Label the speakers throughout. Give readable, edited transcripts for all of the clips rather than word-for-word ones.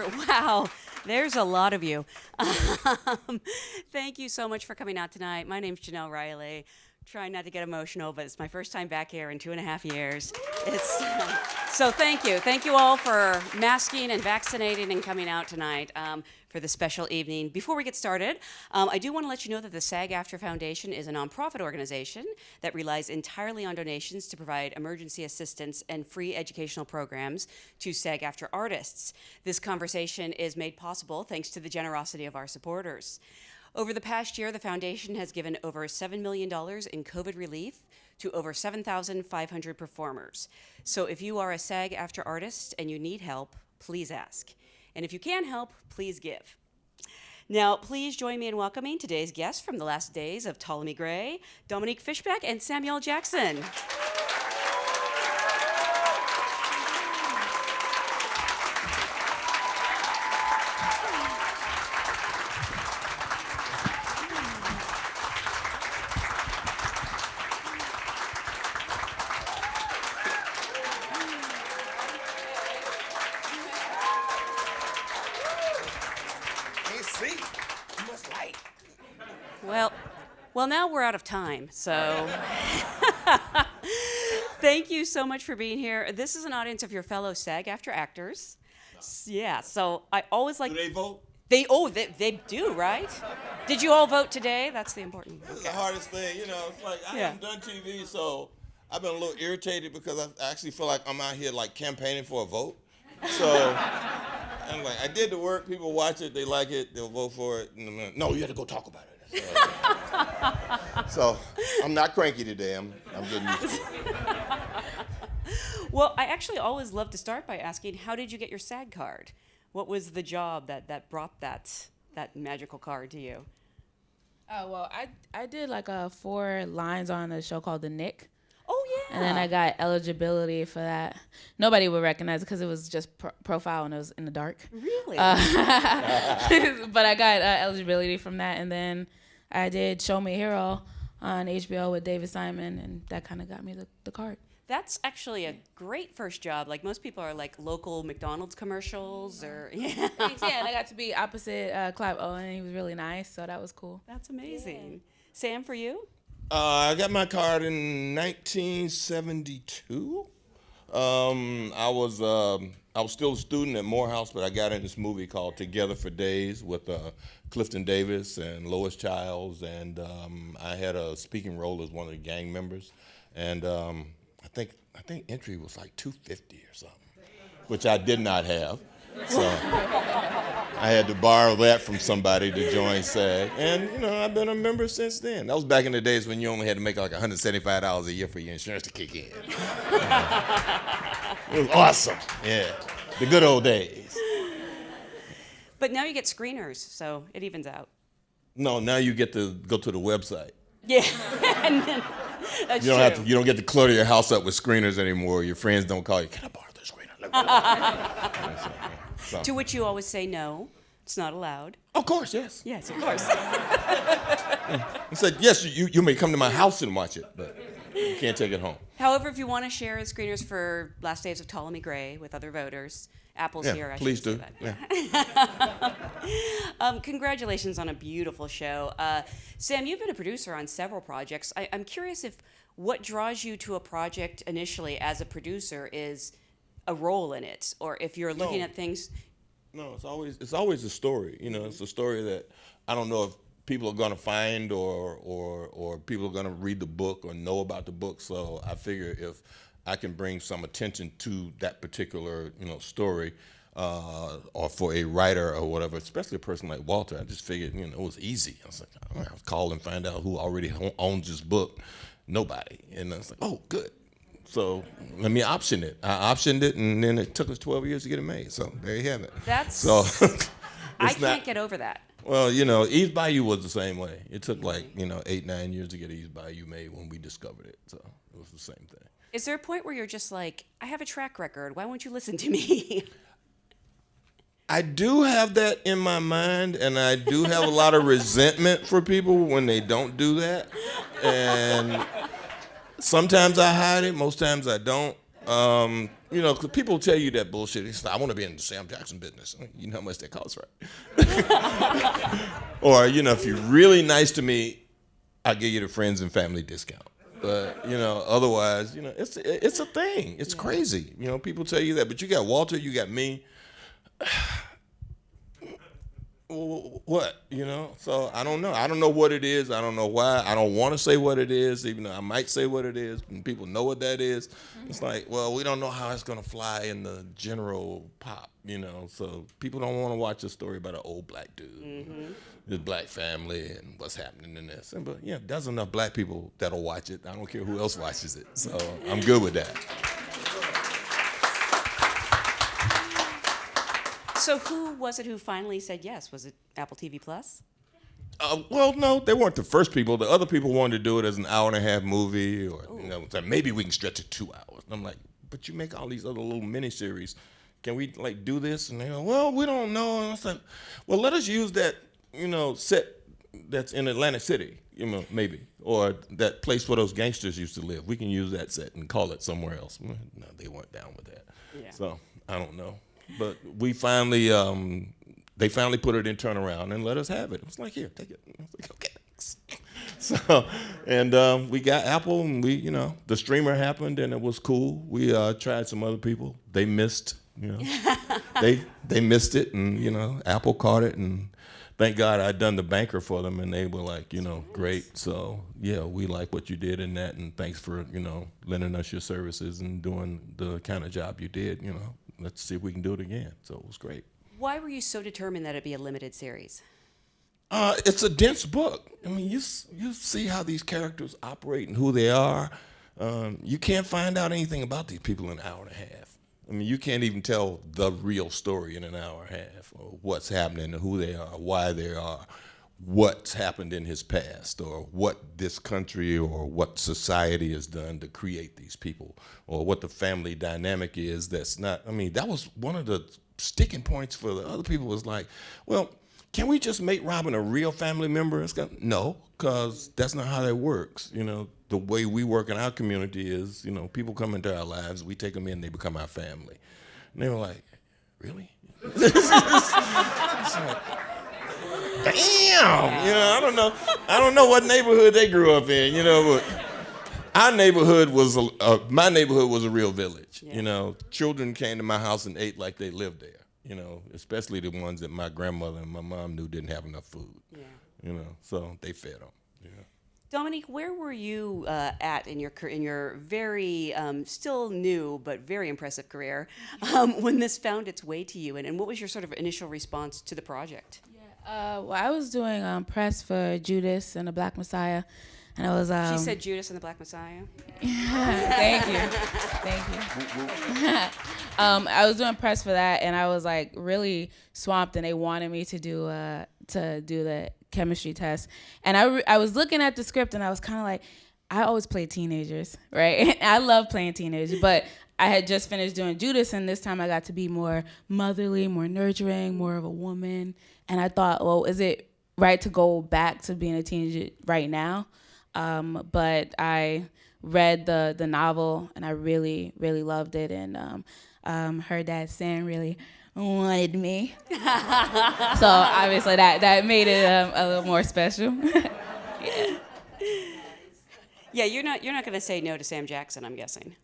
Speaker 1: Wow, there's a lot of you. Thank you so much for coming out tonight. My name's Jenelle Riley. Trying not to get emotional, but it's my first time back here in 2.5 years. So thank you. Thank you all for masking and vaccinating and coming out tonight for the special evening. Before we get started, I do want to let you know that the SAG-AFTRA Foundation is a nonprofit organization that relies entirely on donations to provide emergency assistance and free educational programs to SAG-AFTRA artists. This conversation is made possible thanks to the generosity of our supporters. Over the past year, the foundation has given over $7 million in COVID relief to over 7,500 performers. So if you are a SAG-AFTRA artist and you need help, please ask. And if you can help, please give. Now, please join me in welcoming today's guests from the last days of Ptolemy Grey, Dominique Fishback, and Samuel Jackson. Well, now we're out of time, so thank you so much for being here. This is an audience of your fellow SAG-AFTRA actors. Yeah, so I always like...
Speaker 2: Do they vote?
Speaker 1: They do, right? Did you all vote today? That's the important...
Speaker 2: This is the hardest thing, you know, it's like I haven't done TV, so I've been a little irritated because I actually feel like I'm out here like campaigning for a vote. So I'm like, I did the work, people watch it, they like it, they'll vote for it. And no, you have to go talk about it. So I'm not cranky today. I'm getting used to it.
Speaker 1: Well, I actually always love to start by asking, how did you get your SAG card? What was the job that brought that magical card to you?
Speaker 3: Oh, well, I did like 4 lines on a show called The Nick.
Speaker 1: Oh, yeah.
Speaker 3: And then I got eligibility for that. Nobody would recognize it because it was just profile and it was in the dark.
Speaker 1: Really?
Speaker 3: But I got eligibility from that. And then I did Show Me a Hero on HBO with David Simon, and that kind of got me the card.
Speaker 1: That's actually a great first job. Like, most people are like local McDonald's commercials or...
Speaker 3: Yeah, and I got to be opposite Clive Owen. He was really nice, so that was cool.
Speaker 1: That's amazing. Yeah. Sam, for you?
Speaker 2: I got my card in 1972. I was still a student at Morehouse, but I got in this movie called Together for Days with Clifton Davis and Lois Childs, and I had a speaking role as one of the gang members. And I think entry was like $250 or something, which I did not have. So I had to borrow that from somebody to join SAG. And, you know, I've been a member since then. That was back in the days when you only had to make like $175 a year for your insurance to kick in. It was awesome. Yeah, the good old days.
Speaker 1: But now you get screeners, so it evens out.
Speaker 2: No, now you get to go to the website.
Speaker 1: Yeah, that's
Speaker 2: you don't get to clutter your house up with screeners anymore. Your friends don't call you, can I borrow the screener? So.
Speaker 1: To which you always say no, it's not allowed.
Speaker 2: Of course, yes.
Speaker 1: Yes, of course.
Speaker 2: I said, yes, you may come to my house and watch it, but you can't take it home.
Speaker 1: However, if you want to share screeners for Last Days of Ptolemy Grey with other voters, Apple's here.
Speaker 2: Please do.
Speaker 1: Yeah. Congratulations on a beautiful show. Sam, you've been a producer on several projects. I'm curious if what draws you to a project initially as a producer is a role in it, or if you're looking at things.
Speaker 2: No, it's always a story. You know, it's a story that I don't know if people are going to find or people are going to read the book or know about the book. So I figure if I can bring some attention to that particular, you know, story, or for a writer or whatever, especially a person like Walter, I just figured, you know, it was easy. I was like, I'll call and find out who already owns this book. Nobody. And I was like, oh, good. So let me option it. I optioned it, and then it took us 12 years to get it made. So there you have it.
Speaker 1: I can't get over that.
Speaker 2: Well, you know, Eve's Bayou was the same way. It took like, 8-9 years to get Eve's Bayou made when we discovered it. So it was the same thing.
Speaker 1: Is there a point where you're just like, I have a track record, why won't you listen to me?
Speaker 2: I do have that in my mind, and I do have a lot of resentment for people when they don't do that. And sometimes I hide it, most times I don't. You know, because people tell you that bullshit. It's like, I want to be in the Sam Jackson business. You know how much that costs, right? Or, you know, if you're really nice to me, I'll give you the friends and family discount. But, you know, otherwise, you know, it's a thing. It's crazy. You know, people tell you that. But you got Walter, you got me. What, you know? So I don't know. I don't know what it is. I don't know why. I don't want to say what it is, even though I might say what it is, and people know what that is. It's like, well, we don't know how it's going to fly in the general pop, you know? So people don't want to watch a story about an old black dude, his black family, and what's happening in this. But yeah, there's enough black people that'll watch it. I don't care who else watches it. So I'm good with that.
Speaker 1: So who was it who finally said yes? Was it Apple TV Plus?
Speaker 2: Well, no, they weren't the first people. The other people wanted to do it as an hour-and-a-half movie, or you know, maybe we can stretch it 2 hours. And I'm like, but you make all these other little miniseries. Can we like do this? And they go, well, we don't know. And I said, well, let us use that, you know, set that's in Atlantic City, you know, maybe, or that place where those gangsters used to live. We can use that set and call it somewhere else. No, they weren't down with that.
Speaker 1: Yeah.
Speaker 2: So I don't know. But we finally, they finally put it in turnaround and let us have it. I was like, here, take it. I was like, okay, thanks. So, and we got Apple, and we, you know, the streamer happened, and it was cool. We tried some other people. They missed, you know. they missed it, and, you know, Apple caught it, and thank God I'd done the banker for them, and they were like, you know, great. So, yeah, we like what you did in that, and thanks for, you know, lending us your services and doing the kind of job you did, you know. Let's see if we can do it again. So it was great.
Speaker 1: Why were you so determined that it be a limited series?
Speaker 2: It's a dense book. I mean, you see how these characters operate and who they are. You can't find out anything about these people in an hour and a half. I mean, you can't even tell the real story in an hour and a half, or what's happening, and who they are, why they are, what's happened in his past, or what this country or what society has done to create these people, or what the family dynamic is that's not, I mean, that was one of the sticking points for the other people was like, well, can we just make Robyn a real family member? No, because that's not how that works. You know, the way we work in our community is, you know, people come into our lives, we take them in, they become our family. And they were like, really? It's like, damn, you know, I don't know what neighborhood they grew up in, you know, but our neighborhood was, my neighborhood was a real village. Yeah. You know, children came to my house and ate like they lived there, you know, especially the ones that my grandmother and my mom knew didn't have enough food, you know, so they fed them. Yeah.
Speaker 1: Dominique, where were you at in your very still new but very impressive career when this found its way to you, and what was your sort of initial response to the project?
Speaker 3: Well, I was doing press for Judas and the Black Messiah, and I was.
Speaker 1: She said Judas and the Black Messiah.
Speaker 3: Thank you. I was doing press for that, and I was like really swamped, and they wanted me to do the chemistry test, and I was looking at the script, and I was kind of like, I always play teenagers, right? I love playing teenagers, but I had just finished doing Judas, and this time I got to be more motherly, more nurturing, more of a woman. And I thought, well, is it right to go back to being a teenager right now? But I read the novel, and I really, really loved it. And heard that Sam really wanted me. So obviously that made it a little more special. Yeah.
Speaker 1: Yeah, you're not going to say no to Sam Jackson, I'm guessing.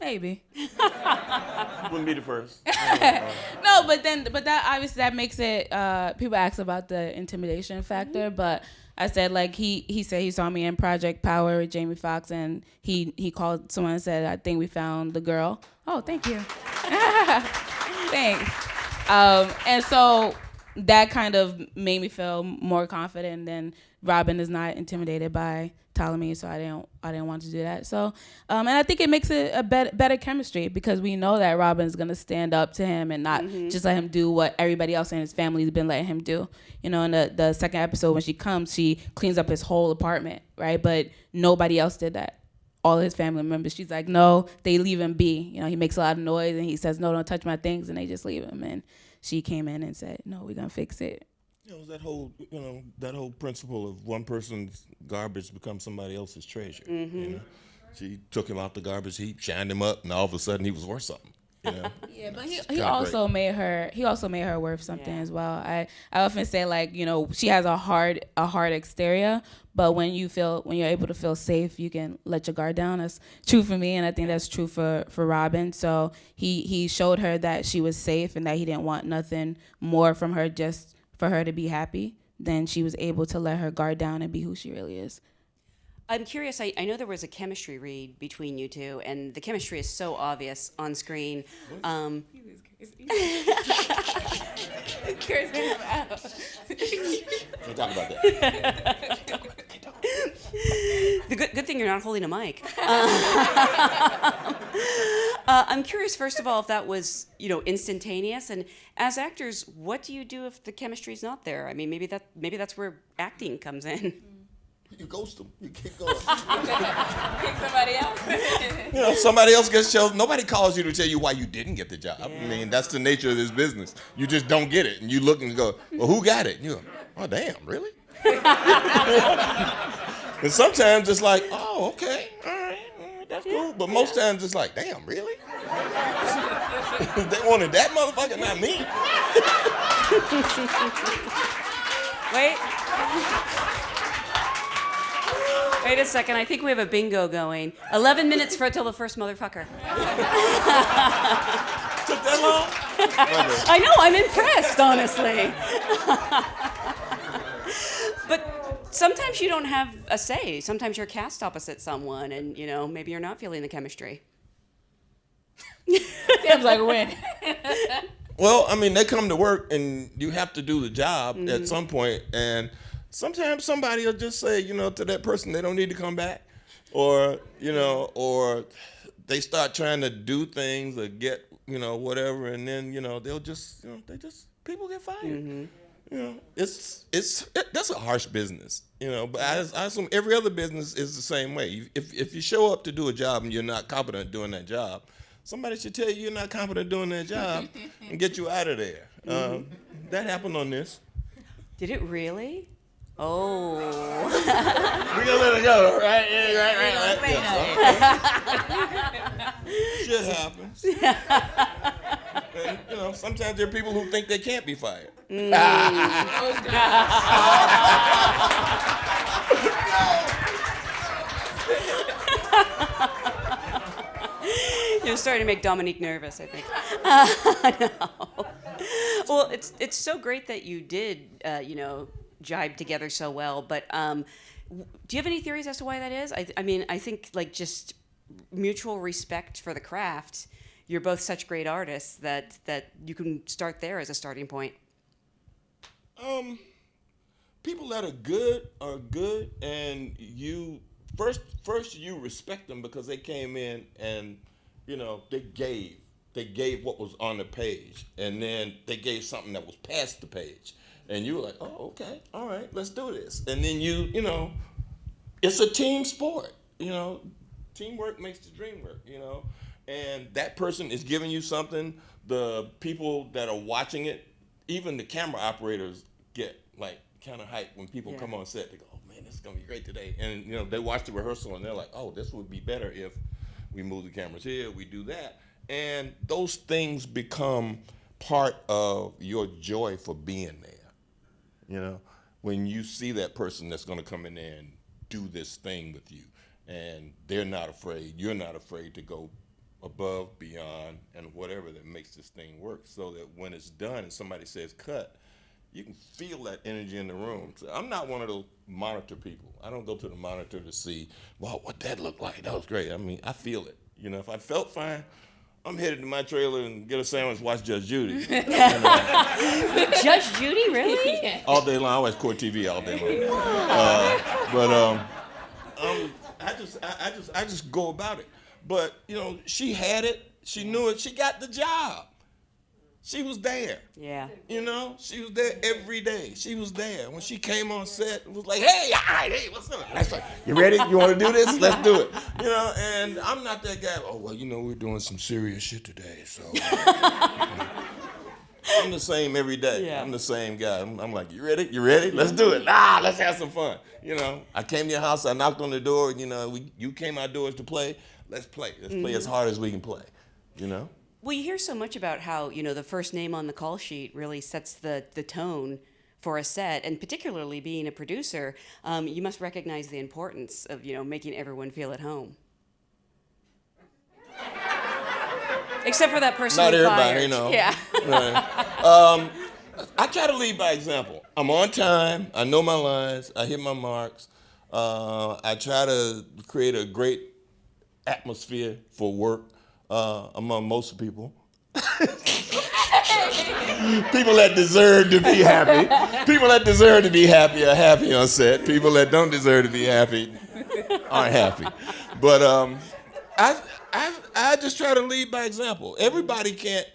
Speaker 3: Maybe.
Speaker 2: Wouldn't be the first.
Speaker 3: No, but that obviously that makes it. People ask about the intimidation factor, but I said like he said he saw me in Project Power with Jamie Foxx, and he called someone and said, I think we found the girl. Oh, thank you. Thanks. And so that kind of made me feel more confident. And Robyn is not intimidated by Ptolemy, so I didn't want to do that. So, and I think it makes it a better chemistry because we know that Robyn's gonna stand up to him and not just let him do what everybody else in his family has been letting him do. You know, in the second episode when she comes, she cleans up his whole apartment, right? But nobody else did that. All his family members, she's like, no, they leave him be. You know, he makes a lot of noise and he says, no, don't touch my things, and they just leave him. And she came in and said, no, we're gonna fix it.
Speaker 2: It was that whole principle of one person's garbage becomes somebody else's treasure. You know? She took him out the garbage heap, shined him up, and all of a sudden he was worth something. You know?
Speaker 3: Yeah, but he also made her worth something as well. I often say, like, you know, she has a hard exterior, but when you're able to feel safe, you can let your guard down. That's true for me, and I think that's true for Robyn. So he showed her that she was safe and that he didn't want nothing more from her, just for her to be happy. Then she was able to let her guard down and be who she really is.
Speaker 1: I'm curious, I know there was a chemistry read between you two, and the chemistry is so obvious on screen.
Speaker 3: Cursing him out.
Speaker 2: We'll talk about that.
Speaker 1: The good thing you're not holding a mic. I'm curious, first of all, if that was, you know, instantaneous, and as actors, what do you do if the chemistry's not there? I mean, maybe that's where acting comes in.
Speaker 2: You ghost them. You keep going.
Speaker 3: Pick somebody else.
Speaker 2: You know, somebody else gets chosen. Nobody calls you to tell you why you didn't get the job. Yeah. I mean, that's the nature of this business. You just don't get it, and you look and go, "Well, who got it?" And you go, "Oh, damn, really?" And sometimes it's like, "Oh, okay, all right, that's cool." But most times it's like, "Damn, really?" They wanted that motherfucker, not me.
Speaker 1: Wait a second, I think we have a bingo going. 11 minutes till the first motherfucker.
Speaker 2: Took that long?
Speaker 1: I know, I'm impressed, honestly. But sometimes you don't have a say. Sometimes you're cast opposite someone and, you know, maybe you're not feeling the chemistry.
Speaker 3: Seems like a win.
Speaker 2: Well, I mean, they come to work and you have to do the job at some point, and sometimes somebody will just say, you know, to that person, they don't need to come back, or, you know, or they start trying to do things or get, you know, whatever, and then, you know, they'll just, you know, people get fired. You know, that's a harsh business, you know, but I assume every other business is the same way. If you show up to do a job and you're not competent doing that job, somebody should tell you you're not competent doing that job and get you out of there. That happened on this.
Speaker 1: Did it really? Oh.
Speaker 2: We're gonna let it go, right? Yeah, right. Yeah, shit happens. And, you know, sometimes there are people who think they can't be fired.
Speaker 1: You're starting to make Dominique nervous, I think. No. Well, it's so great that you did, you know, jibe together so well. But do you have any theories as to why that is? I mean, I think like just mutual respect for the craft. You're both such great artists that you can start there as a starting point.
Speaker 2: People that are good, and you first you respect them because they came in and, you know, they gave what was on the page, and then they gave something that was past the page, and you were like, oh, okay, all right, let's do this. And then you know, it's a team sport, you know, teamwork makes the dream work, you know, and that person is giving you something. The people that are watching it, even the camera operators get like kind of hyped when people come on set. They go, oh man, this is gonna be great today, and you know, they watch the rehearsal and they're like, oh, this would be better if we move the cameras here, we do that. And those things become part of your joy for being there. You know, when you see that person that's going to come in there and do this thing with you, and they're not afraid, you're not afraid to go above, beyond, and whatever that makes this thing work, so that when it's done and somebody says cut, you can feel that energy in the room. So I'm not one of those monitor people. I don't go to the monitor to see, wow, what that looked like. That was great. I mean, I feel it. You know, if I felt fine, I'm headed to my trailer and get a sandwich, watch Judge Judy.
Speaker 1: Judge Judy, really?
Speaker 3: Yeah.
Speaker 2: All day long. I watch Court TV all day long. I just go about it. But you know, she had it. She knew it. She got the job. She was there.
Speaker 1: Yeah.
Speaker 2: You know, she was there every day. She was there. When she came on set, it was like, hey, all right, hey, what's up? And I was like, you ready? You want to do this? Let's do it. You know, and I'm not that guy. Oh, well, you know, we're doing some serious shit today, so. I'm the same every day.
Speaker 1: Yeah.
Speaker 2: I'm the same guy. I'm like, you ready? You ready? Let's do it. Ah, let's have some fun. You know, I came to your house. I knocked on the door. You know, you came outdoors to play. Let's play. Let's play as hard as we can play. You know.
Speaker 1: Well, you hear so much about how, you know, the first name on the call sheet really sets the tone for a set, and particularly being a producer, you must recognize the importance of, you know, making everyone feel at home. Except for that person
Speaker 2: Not
Speaker 1: who
Speaker 2: everybody,
Speaker 1: fired.
Speaker 2: you know.
Speaker 1: Yeah.
Speaker 2: Right. I try to lead by example. I'm on time. I know my lines. I hit my marks. I try to create a great atmosphere for work among most people. People that deserve to be happy. People that deserve to be happy are happy on set. People that don't deserve to be happy aren't happy. But I just try to lead by example. Everybody can't.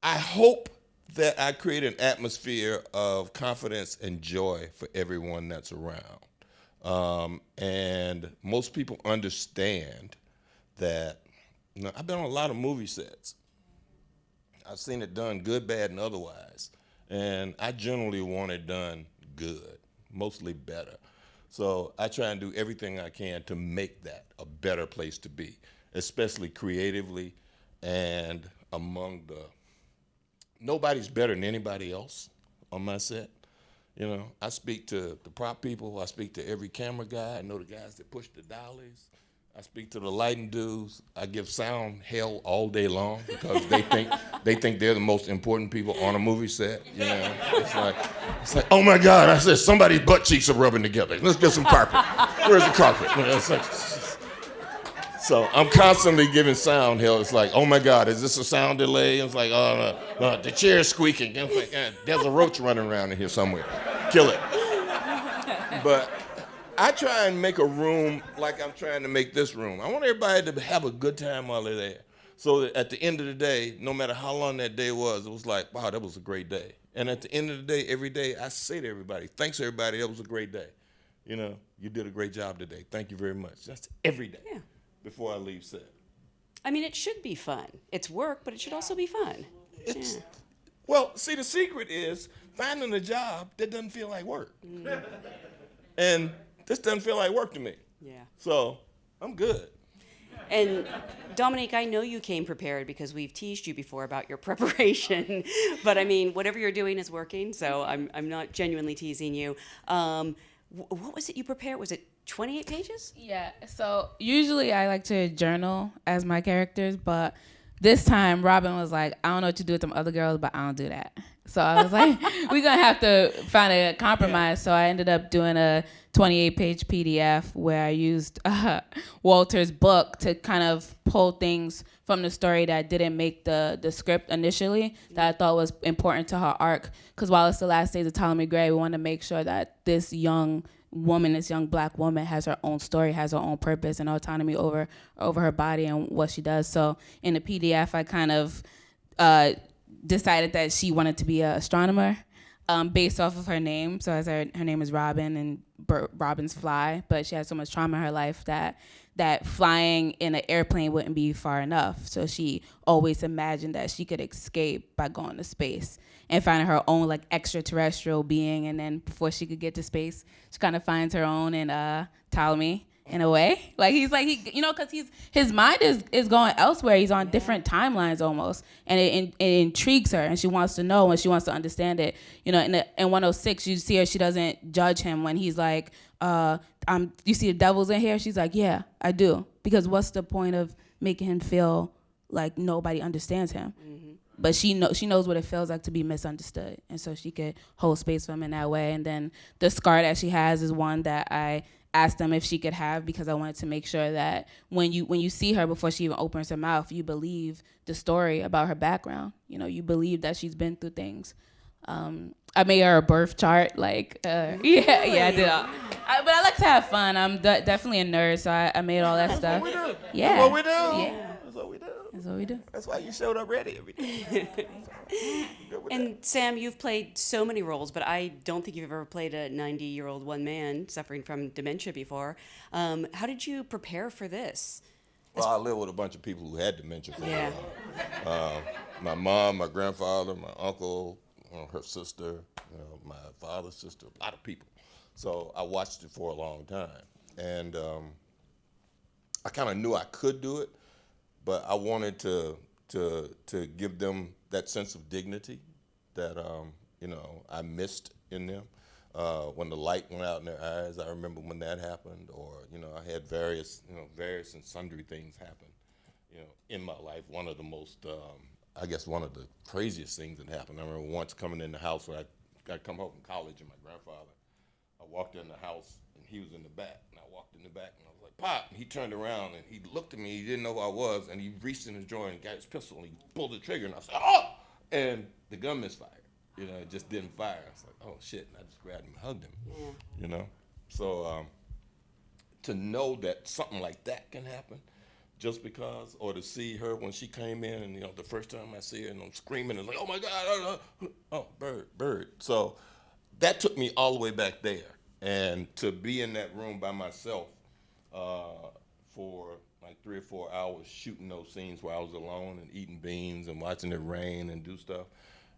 Speaker 2: I hope that I create an atmosphere of confidence and joy for everyone that's around. And most people understand that, you know, I've been on a lot of movie sets. I've seen it done good, bad, and otherwise. And I generally want it done good, mostly better. So I try and do everything I can to make that a better place to be, especially creatively and among the, nobody's better than anybody else on my set. You know, I speak to the prop people, I speak to every camera guy, I know the guys that push the dollies, I speak to the lighting dudes, I give sound hell all day long because they think they're the most important people on a movie set. You know, it's like, oh my God, I said somebody's butt cheeks are rubbing together. Let's get some carpet. Where's the carpet? You know, it's like, so I'm constantly giving sound hell. It's like, oh my God, is this a sound delay? It's like, oh no, the chair's squeaking. It's like, there's a roach running around in here somewhere. Kill it. But I try and make a room like I'm trying to make this room. I want everybody to have a good time while they're there. So that at the end of the day, no matter how long that day was, it was like, wow, that was a great day. And at the end of the day, every day, I say to everybody, thanks everybody, that was a great day. You know, you did a great job today. Thank you very much. That's every day before I leave set.
Speaker 1: I mean, it should be fun. It's work, but it should also be fun.
Speaker 2: Well, see, the secret is finding a job that doesn't feel like work. And this doesn't feel like work to me.
Speaker 1: Yeah.
Speaker 2: So I'm good.
Speaker 1: And Dominique, I know you came prepared because we've teased you before about your preparation. But I mean, whatever you're doing is working, so I'm not genuinely teasing you. What was it you prepared? Was it 28 pages?
Speaker 3: Yeah, so usually I like to journal as my characters, but this time Robyn was like, I don't know what to do with them other girls, but I don't do that. So I was like, we're going to have to find a compromise. So I ended up doing a 28-page PDF where I used Walter's book to kind of pull things from the story that didn't make the script initially that I thought was important to her arc. Because while it's the last days of Ptolemy Grey, we want to make sure that this young woman, this young black woman, has her own story, has her own purpose and autonomy over her body and what she does. So in the PDF, I kind of decided that she wanted to be an astronomer based off of her name. So as her name is Robyn, and Robyn's fly, but she had so much trauma in her life that flying in an airplane wouldn't be far enough. So she always imagined that she could escape by going to space and finding her own like extraterrestrial being. And then before she could get to space, she kind of finds her own in Ptolemy in a way. Like because his mind is going elsewhere. He's on different timelines almost, and it intrigues her, and she wants to know and she wants to understand it. You know, in 106, you see her. She doesn't judge him when he's like, you see the devils in here? She's like, yeah, I do. Because what's the point of making him feel like nobody understands him? Mm-hmm. But she knows what it feels like to be misunderstood, and so she could hold space for him in that way. And then the scar that she has is one that I asked them if she could have, because I wanted to make sure that when you see her before she even opens her mouth, you believe the story about her background. You know, you believe that she's been through things. I made her a birth chart, like, I did. But I like to have fun. I'm definitely a nerd, so I made all that stuff.
Speaker 2: That's what we do.
Speaker 3: Yeah.
Speaker 2: That's what we do.
Speaker 3: Yeah.
Speaker 2: That's what we do.
Speaker 3: That's what we do.
Speaker 2: That's why you showed up ready every day.
Speaker 1: And Sam, you've played so many roles, but I don't think you've ever played a 90-year-old one man suffering from dementia before. How did you prepare for this?
Speaker 2: Well, I live with a bunch of people who had dementia for
Speaker 1: Yeah.
Speaker 2: a while. My mom, my grandfather, my uncle, her sister, my father's sister, a lot of people. So I watched it for a long time. And I kind of knew I could do it, but I wanted to give them that sense of dignity that, I missed in them. When the light went out in their eyes, I remember when that happened, or, I had various and sundry things happen, in my life. One of the most, one of the craziest things that happened. I remember once coming in the house when I come home from college, and my grandfather, I walked in the house and he was in the back, and I walked in the back and I was like, "Pop!" And he turned around and he looked at me. He didn't know who I was, and he reached in his drawer and got his pistol and he pulled the trigger, and I said, "Oh!" And the gun misfired. It just didn't fire. I was like, "Oh shit!" And I just grabbed him and hugged him.
Speaker 1: Yeah.
Speaker 2: So to know that something like that can happen, just because, or to see her when she came in, and the first time I see her and I'm screaming, it's like, "Oh my God!" Oh, bird. So that took me all the way back there, and to be in that room by myself for like 3 or 4 hours shooting those scenes where I was alone and eating beans and watching it rain and do stuff.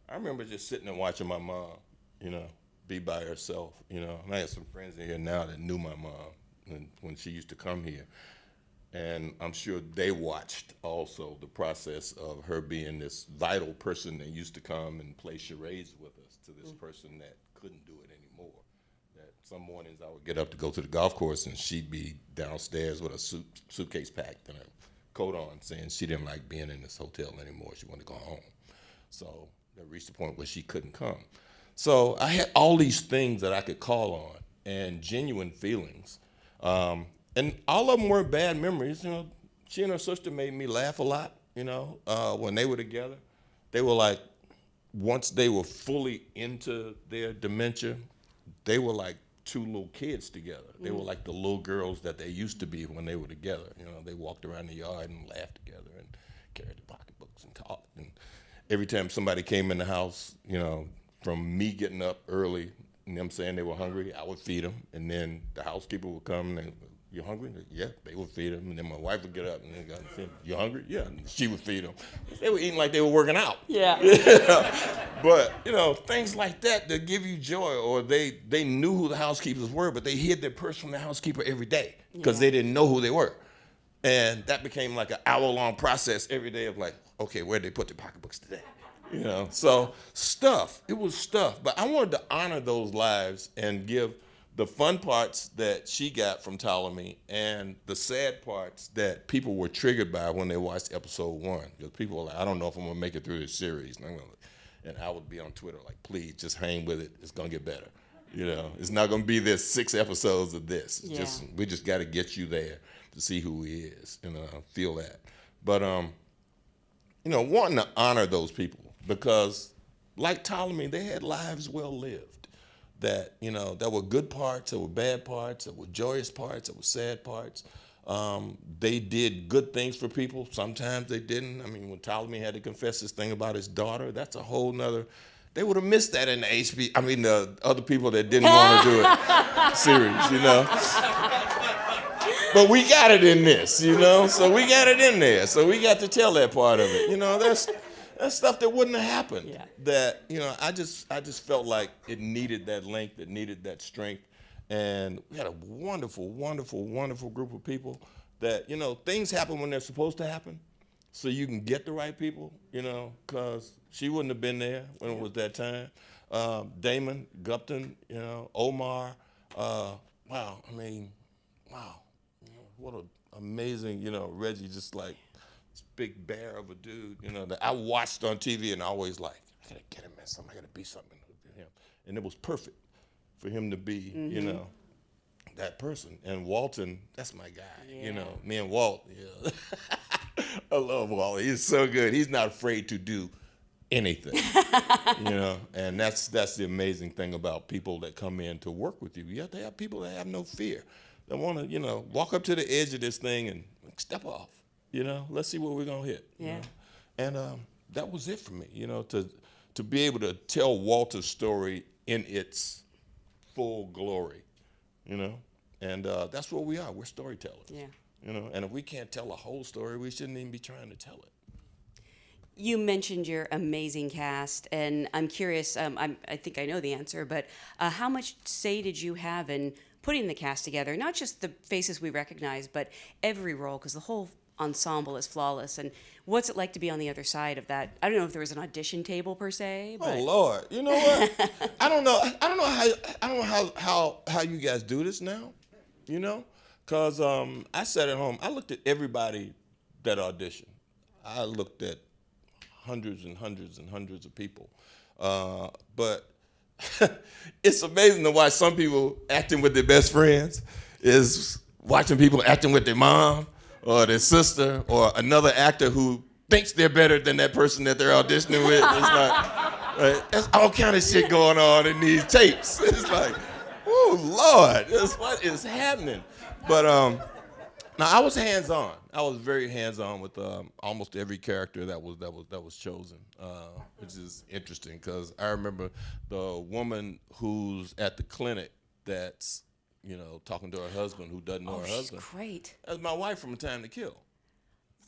Speaker 2: I remember just sitting and watching my mom, be by herself, And I had some friends in here now that knew my mom when she used to come here. And I'm sure they watched also the process of her being this vital person that used to come and play charades with us to this person that couldn't do it anymore. That some mornings I would get up to go to the golf course and she'd be downstairs with a suitcase packed and a coat on, saying she didn't like being in this hotel anymore. She wanted to go home. So that reached the point where she couldn't come. So I had all these things that I could call on and genuine feelings. And all of them were bad memories. She and her sister made me laugh a lot, when they were together. They were like, once they were fully into their dementia, they were like two little kids together. They were like the little girls that they used to be when they were together. They walked around the yard and laughed together and carried the pocketbooks and talked. And every time somebody came in the house, from me getting up early and them saying they were hungry, I would feed them. And then the housekeeper would come and "You hungry?" Yeah, they would feed them. And then my wife would get up and then say, "You hungry?" Yeah, and she would feed them. They were eating like they were working out.
Speaker 1: Yeah.
Speaker 2: But, things like that give you joy. Or they knew who the housekeepers were, but they hid their purse from the housekeeper every day because they didn't know who they were. And that became like an hour-long process every day of like, okay, where'd they put their pocketbooks today? So it was stuff. But I wanted to honor those lives and give the fun parts that she got from Ptolemy and the sad parts that people were triggered by when they watched episode 1. Because people were like, "I don't know if I'm going to make it through this series." And I would be on Twitter like, "Please, just hang with it. It's going to get better." It's not going to be this 6 episodes of this. We just got to get you there to see who he is and feel that. But, wanting to honor those people because, like Ptolemy, they had lives well lived. That, there were good parts, there were bad parts, there were joyous parts, there were sad parts. They did good things for people. Sometimes they didn't. I mean, when Ptolemy had to confess this thing about his daughter, that's a whole nother. They would have missed that in the the other people that didn't want to do it series, But we got it in this, So we got it in there. So we got to tell that part of it. That's stuff that wouldn't have happened.
Speaker 1: Yeah.
Speaker 2: That, I just felt like it needed that length, it needed that strength. And we had a wonderful, wonderful, wonderful group of people that, things happen when they're supposed to happen. So you can get the right people, because she wouldn't have been there when it was that time. Damon, Gupton, Omar, wow. What an amazing, Reggie, just like this big bear of a dude, that I watched on TV and always like, I gotta get him in something, I gotta be something with him. And it was perfect for him to be, that person. And Walton, that's my guy, me and Walt, I love Walt. He's so good. He's not afraid to do anything, and that's the amazing thing about people that come in to work with you. You have to have people that have no fear. They want to, walk up to the edge of this thing and step off, let's see what we're going to hit.
Speaker 1: Yeah.
Speaker 2: And that was it for me, to be able to tell Walter's story in its full glory, and that's what we are. We're storytellers.
Speaker 1: Yeah.
Speaker 2: you know. And if we can't tell a whole story, we shouldn't even be trying to tell it.
Speaker 1: You mentioned your amazing cast, and I'm curious, I think I know the answer, but how much say did you have in putting the cast together? Not just the faces we recognize, but every role, because the whole ensemble is flawless. And what's it like to be on the other side of that? I don't know if there was an audition table per se. But...
Speaker 2: Oh Lord, you know what? I don't know how you guys do this now, you know, because I sat at home. I looked at everybody that auditioned. I looked at hundreds and hundreds and hundreds of people, but it's amazing to watch some people acting with their best friends is watching people acting with their mom or their sister or another actor who thinks they're better than that person that they're auditioning with. It's like, there's all kind of shit going on in these tapes. It's like, oh Lord, what is happening? But now I was hands-on. I was very hands-on with almost every character that was chosen, which is interesting because I remember the woman who's at the clinic that's, you know, talking to her husband who doesn't know her husband.
Speaker 1: She's great.
Speaker 2: That's my wife from A Time to Kill.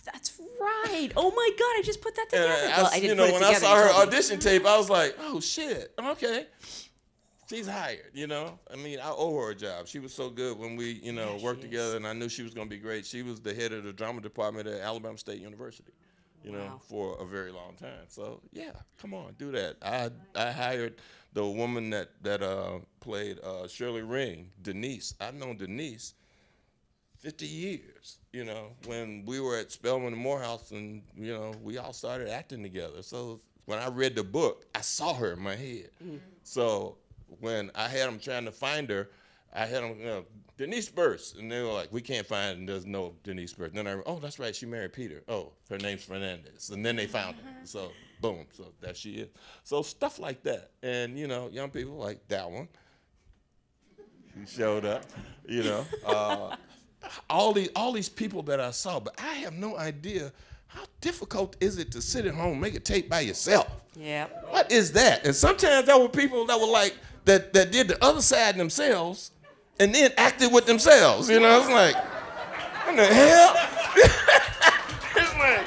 Speaker 1: That's right. Oh my God, I just put that together.
Speaker 2: And
Speaker 1: I didn't
Speaker 2: you know,
Speaker 1: put it
Speaker 2: when
Speaker 1: together.
Speaker 2: I saw her
Speaker 1: You told me.
Speaker 2: audition tape, I was like, oh shit, okay. She's hired, you know. I mean, I owe her a job. She was so good when we, you know, worked together, and I knew she was going to be great. She was the head of the drama department at Alabama State University, you know, for a very long time. So yeah, come on, do that. I hired the woman that played Shirley Ring, Denise. I've known Denise 50 years, you know, when we were at Spelman and Morehouse, and you know, we all started acting together. So when I read the book, I saw her in my head. So when I had them trying to find her, I had them, you know, Denise Burse, and they were like, we can't find her, and there's no Denise Burse. Then oh, that's right, she married Peter. Oh, her name's Fernandez. And then they found her. So boom, so that she is. So stuff like that. And, you know, young people like that one. She showed up, you know. All these people that I saw, but I have no idea how difficult is it to sit at home and make a tape by yourself.
Speaker 1: Yeah.
Speaker 2: What is that? And sometimes there were people that were like, that did the other side themselves and then acted with themselves. You know, it's like, what the hell? It's like,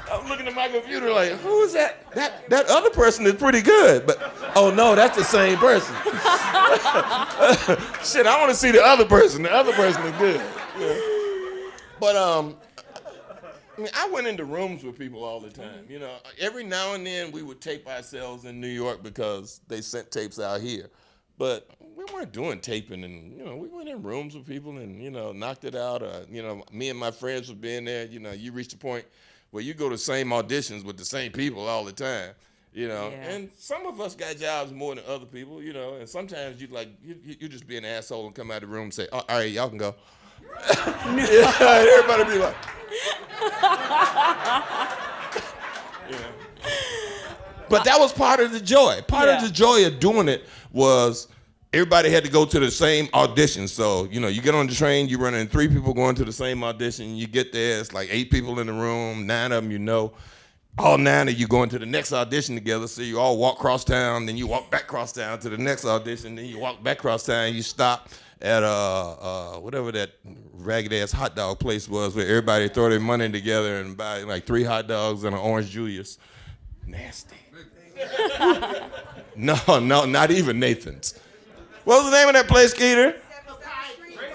Speaker 2: I'm looking at my computer like, who is that? That other person is pretty good, but oh no, that's the same person. Shit, I want to see the other person. The other person is good. Yeah. But I mean, I went into rooms with people all the time. You know, every now and then we would tape ourselves in New York because they sent tapes out here. But we weren't doing taping, and, you know, we went in rooms with people and, you know, knocked it out. You know, me and my friends would be in there. You know, you reach the point where you go to the same auditions with the same people all the time. You know, and some of us got jobs more than other people, you know, and sometimes you just be an asshole and come out of the room and say, oh, all right, y'all can go. Everybody be like, yeah. But that was part of the joy. Part of the joy of doing it was everybody had to go to the same audition. So, you know, you get on the train, you run in 3 people going to the same audition, you get there, it's like 8 people in the room, 9 of them you know. All 9 of you going to the next audition together, so you all walk across town, then you walk back across town to the next audition, then you walk back across town, you stop at whatever that ragged-ass hot dog place was where everybody throw their money together and buy like 3 hot dogs and an orange Julius. Nasty. No, not even Nathan's. What was the name of that place, Skeeter?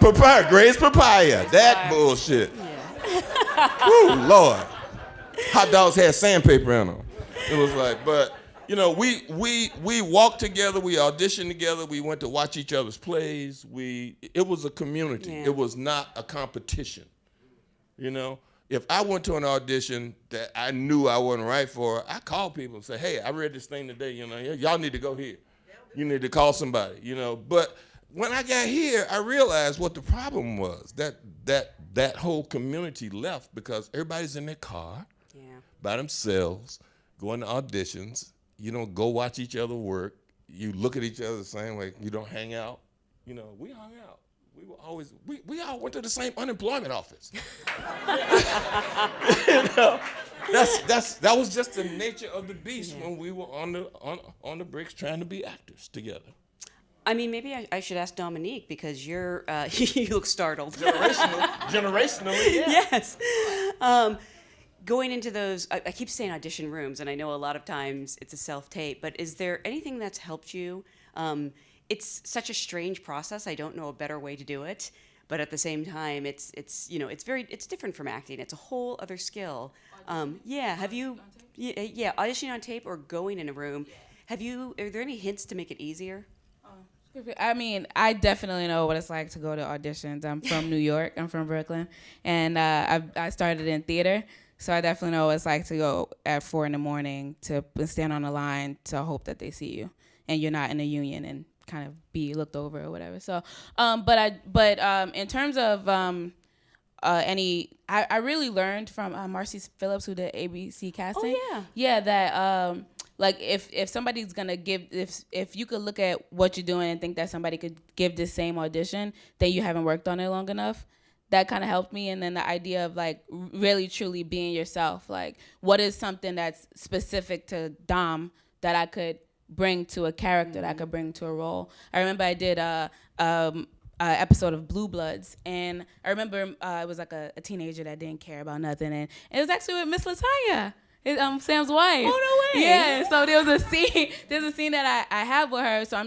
Speaker 2: Papaya. Gray's Papaya. That bullshit. Woo, Lord. Hot dogs had sandpaper in them. It was like, but you know, we walked together, we auditioned together, we went to watch each other's plays. It was a community. Yeah. It was not a competition. You know, if I went to an audition that I knew I wasn't right for, I called people and say, hey, I read this thing today, you know, y'all need to go here. You need to call somebody, you know. But when I got here, I realized what the problem was. That whole community left because everybody's in their car by themselves, going to auditions. You don't go watch each other work. You look at each other the same way. You don't hang out. You know, we hung out. We were always, we all went to the same unemployment office. You know, that was just the nature of the beast when we were on the bricks trying to be actors together.
Speaker 1: I mean, maybe I should ask Dominique because you're you look startled.
Speaker 2: Generationally, yeah.
Speaker 1: Yes. Going into those, I keep saying audition rooms, and I know a lot of times it's a self-tape, but is there anything that's helped you? It's such a strange process. I don't know a better way to do it, but at the same time, it's different from acting. It's a whole other skill. Have you, auditioning on tape or going in a room, are there any hints to make it easier?
Speaker 3: I mean, I definitely know what it's like to go to auditions. I'm from New York. I'm from Brooklyn. And I started in theater. So I definitely know what it's like to go at 4 a.m. to stand on a line to hope that they see you. And you're not in a union and kind of be looked over or whatever. So, but in terms of I really learned from Marcy Phillips, who did ABC casting.
Speaker 1: Oh, yeah.
Speaker 3: Yeah, that like if somebody's gonna give, if you could look at what you're doing and think that somebody could give the same audition, then you haven't worked on it long enough. That kind of helped me. And then the idea of like really truly being yourself, like what is something that's specific to Dom that I could bring to a character, that I could bring to a role. I remember I did a episode of Blue Bloods, and I remember it was like a teenager that didn't care about nothing, and it was actually with Miss Latanya, Sam's wife.
Speaker 1: Oh, no way.
Speaker 3: Yeah, so there's a scene that I have with her, so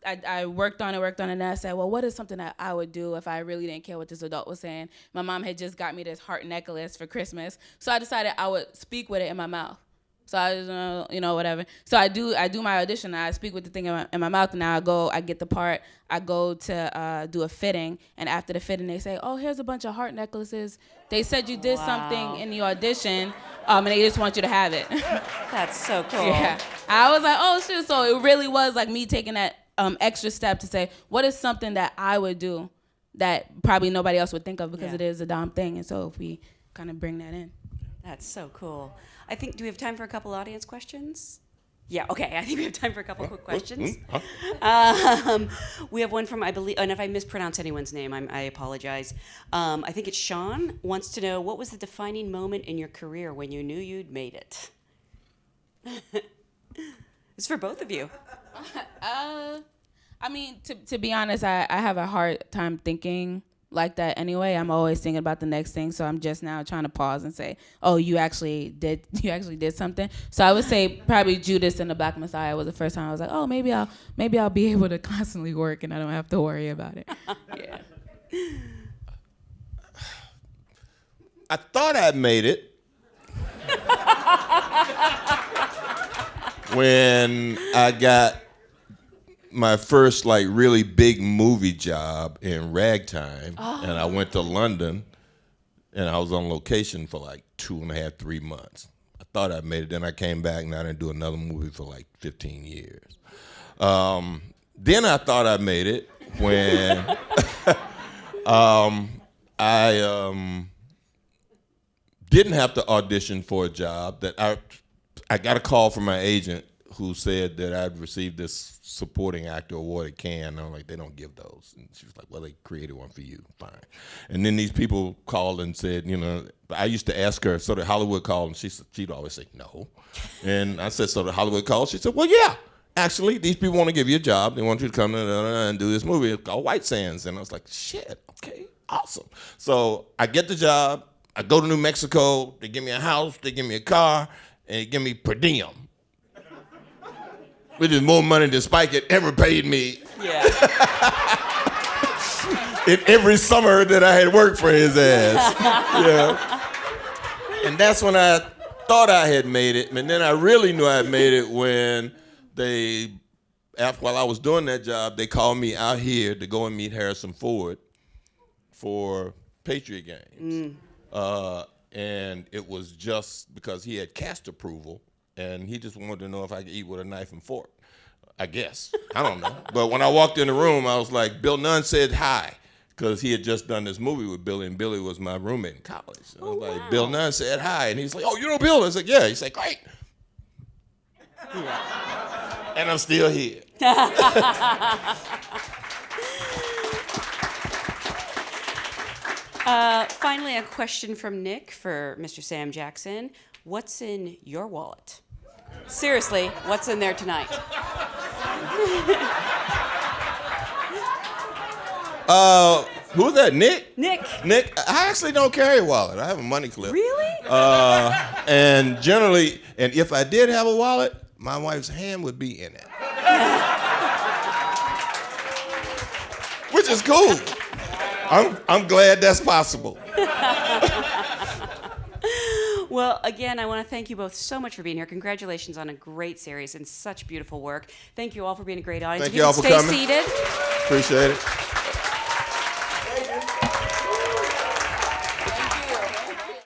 Speaker 3: I worked on it, and then I said, well, what is something that I would do if I really didn't care what this adult was saying? My mom had just got me this heart necklace for Christmas, so I decided I would speak with it in my mouth. So I, whatever. So I do my audition. I speak with the thing in my mouth, and now I get the part. I go to do a fitting, and after the fitting, they say, "Oh, here's a bunch of heart necklaces. They said you did something in the audition, and they just want you to have it."
Speaker 1: That's so cool.
Speaker 3: Yeah. I was like, "Oh shit!" So it really was like me taking that extra step to say, "What is something that I would do that probably nobody else would think of because it is a Dom thing?" And so if we kind of bring that in.
Speaker 1: That's so cool. Do we have time for a couple audience questions? Yeah, okay. I think we have time for a couple quick questions. We have one from, I believe, and if I mispronounce anyone's name, I apologize. I think it's Sean, wants to know, what was the defining moment in your career when you knew you'd made it? It's for both of you.
Speaker 3: I mean, to be honest, I have a hard time thinking like that anyway. I'm always thinking about the next thing, so I'm just now trying to pause and say, oh, you actually did something. So I would say probably Judas and the Black Messiah was the first time I was like, oh, maybe I'll be able to constantly work and I don't have to worry about it. Yeah.
Speaker 2: I thought I'd made it when I got my first really big movie job in ragtime, and I went to London, and I was on location for 2.5, 3 months. I thought I made it. Then I came back, and I didn't do another movie for 15 years. Then I thought I made it when I didn't have to audition for a job. That I got a call from my agent who said that I'd received this supporting actor award at Cannes. And I'm like, they don't give those. And she was like, well, they created one for you. Fine. And then these people called and said, I used to ask her, so did Hollywood call? And she'd always say, no. And I said, so did Hollywood call? She said, well, yeah. Actually, these people want to give you a job. They want you to come in and do this movie. It's called White Sands. And I was like, shit, okay, awesome. So I get the job. I go to New Mexico. They give me a house. They give me a car. And they give me per diem, which is more money than Spike had ever paid me.
Speaker 1: Yeah.
Speaker 2: In every summer that I had worked for his ass. Yeah. And that's when I thought I had made it. And then I really knew I had made it when while I was doing that job, they called me out here to go and meet Harrison Ford for Patriot Games. And it was just because he had cast approval, and he just wanted to know if I could eat with a knife and fork, I guess. I don't know. But when I walked in the room, I was like, Bill Nunn said hi, because he had just done this movie with Billy, and Billy was my roommate in college. I was like, Bill Nunn said hi, and he's like, oh, you know Bill? I was like, yeah. He said, great. Yeah. And I'm still here.
Speaker 1: Finally, a question from Nick for Mr. Sam Jackson. What's in your wallet? Seriously, what's in there tonight?
Speaker 2: Who's that? Nick?
Speaker 1: Nick.
Speaker 2: Nick, I actually don't carry a wallet. I have a money clip.
Speaker 1: Really?
Speaker 2: And generally, and if I did have a wallet, my wife's hand would be in it. Which is cool. I'm glad that's possible.
Speaker 1: Well, again, I want to thank you both so much for being here. Congratulations on a great series and such beautiful work. Thank you all for being a great audience.
Speaker 2: Thank
Speaker 1: If
Speaker 2: you all
Speaker 1: can
Speaker 2: for
Speaker 1: stay
Speaker 2: coming.
Speaker 1: seated.
Speaker 2: Appreciate it.